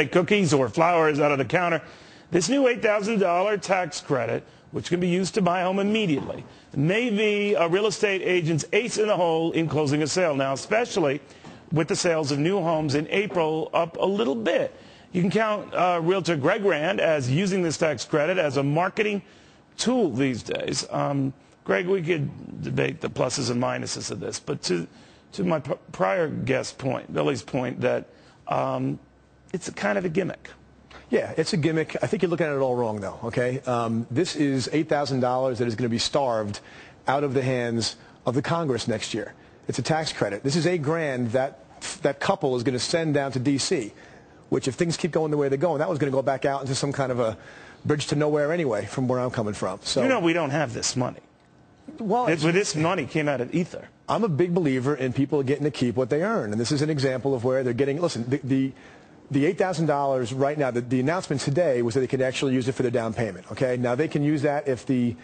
cookies or flowers out of the counter. This new $8,000 tax credit, which can be used to buy a home immediately, may be a real estate agent's ace in the hole in closing a sale. Now, especially with the sales of new homes in April up a little bit. You can count Realtor Greg Rand as using this tax credit as a marketing tool these days. Greg, we could debate the pluses and minuses of this, but to my prior guest point, Billy's point, that it's a kind of a gimmick. Yeah, it's a gimmick. I think you're looking at it all wrong, though, okay? This is $8,000 that is going to be starved out of the hands of the Congress next year. It's a tax credit. This is $8,000 that couple is going to send down to D.C., which if things keep going the way they're going, that was going to go back out into some kind of a bridge to nowhere anyway, from where I'm coming from. So, you know, we don't have this money. Well, this money came out of ether. I'm a big believer in people getting to keep what they earn, and this is an example of where they're getting. Listen, the $8,000 right now. The announcement today was that they could actually use it for their down payment. Okay, now they can use that if the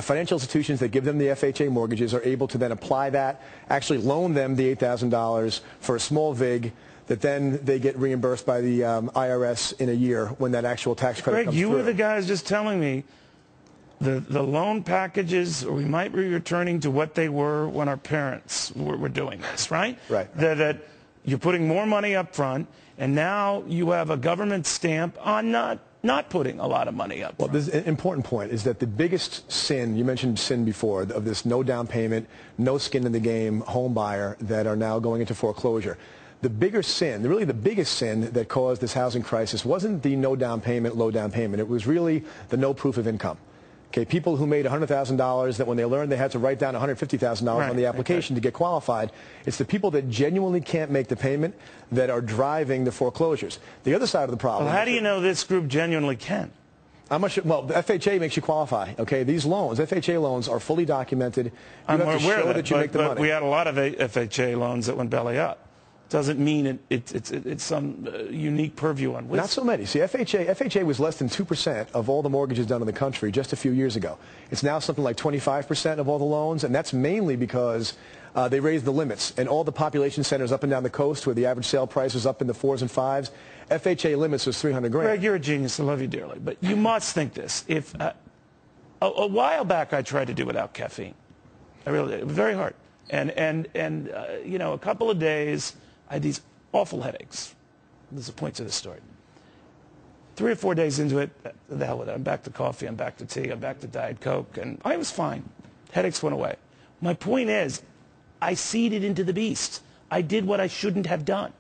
financial institutions that give them the FHA mortgages are able to then apply that, actually loan them the $8,000 for a small VIG that then they get reimbursed by the IRS in a year when that actual tax credit comes through. Greg, you were the guys just telling me the loan packages, or we might be returning to what they were when our parents were doing this, right? Right. That you're putting more money up front, and now you have a government stamp on not putting a lot of money up front. Well, this important point is that the biggest sin, you mentioned sin before, of this no down payment, no skin in the game home buyer that are now going into foreclosure. The bigger sin, really the biggest sin that caused this housing crisis wasn't the no down payment, low down payment. It was really the no proof of income. Okay, people who made $100,000 that when they learned they had to write down $150,000 on the application to get qualified, it's the people that genuinely can't make the payment that are driving the foreclosures. The other side of the problem. Well, how do you know this group genuinely can? Well, FHA makes you qualify. Okay, these loans, FHA loans, are fully documented. You I'm have to aware show of that you make the money. We had a lot of FHA loans that went belly up. Doesn't mean it's some unique purview on wisdom. Not so many. See, FHA was less than 2% of all the mortgages done in the country just a few years ago. It's now something like 25% of all the loans, and that's mainly because they raised the limits. And all the population centers up and down the coast where the average sale price was up in the 4s and 5s, FHA limits was $300,000. Greg, you're a genius. I love you dearly. But you must think this. If a while back I tried to do without caffeine. I really did. It was very hard. And you know, a couple of days, I had these awful headaches. There's a point to this story. 3 or 4 days into it, the hell with it. I'm back to coffee, I'm back to tea, I'm back to Diet Coke, and I was fine. Headaches went away. My point is, I ceded into the beast. I did what I shouldn't have done.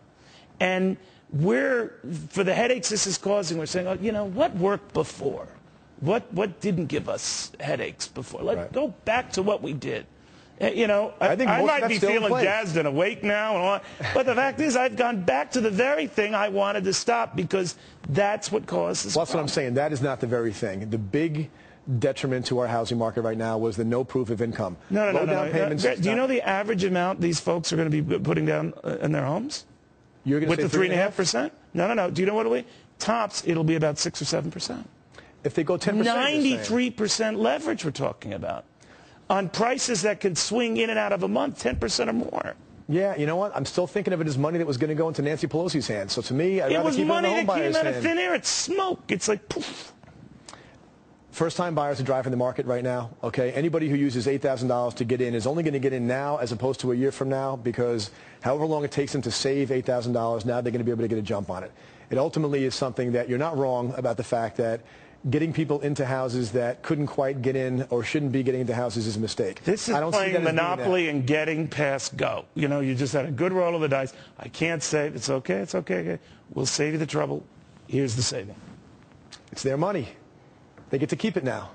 And for the headaches this is causing, we're saying, oh, you know, what worked before? What didn't give us headaches before? Let's go back to what we did. You know, I might be feeling jazzed and awake now, and all, but the fact is I've gone back to the very thing I wanted to stop because that's what caused this problem. That's what I'm saying. That is not the very thing. The big detriment to our housing market right now was the no proof of income. No. Do you know the average amount these folks are going to be putting down in their homes? You're going to with the 3.5%? No. Do you know what it'll be? Tops, it'll be about 6 or 7%. If they go 10%, 93% leverage we're talking about. On prices that can swing in and out of a month, 10% or more. Yeah, you know what? I'm still thinking of it as money that was going to go into Nancy Pelosi's hands. So to me, I'd rather keep it in the home buyer's hand. It was money that came out of thin air. It's smoke. It's like poof. First-time buyers are driving the market right now. Okay, anybody who uses $8,000 to get in is only going to get in now as opposed to a year from now because however long it takes them to save $8,000, now they're going to be able to get a jump on it. It ultimately is something that you're not wrong about the fact that getting people into houses that couldn't quite get in or shouldn't be getting into houses is a mistake. This is playing Monopoly and getting past go. You know, you just had a good roll of the dice. I can't save. It's okay. It's okay. We'll save you the trouble. Here's the saving. It's their money. They get to keep it now.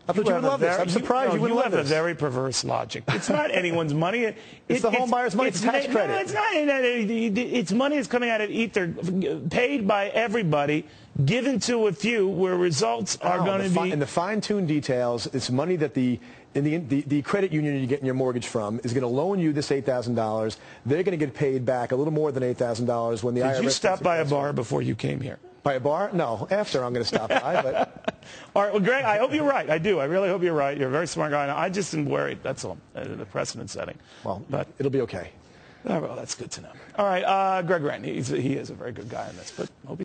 I thought you would love this. I'm surprised you wouldn't love this. You have a very perverse logic. It's not anyone's money. It's the home buyer's money. It's tax credit. No, it's not. It's money that's coming out of ether, paid by everybody, given to a few, where results are going to be. In the fine-tuned details, it's money that the credit union you're getting your mortgage from is going to loan you this $8,000. They're going to get paid back a little more than $8,000 when the IRS. Did you stop by a bar before you came here? By a bar? No. After I'm going to stop by. But. All right. Well, Greg, I hope you're right. I do. I really hope you're right. You're a very smart guy. I just am worried. That's all. The precedent setting. Well, but it'll be okay. Oh, well, that's good to know. All right, Greg Rand, he is a very good guy on this, but hope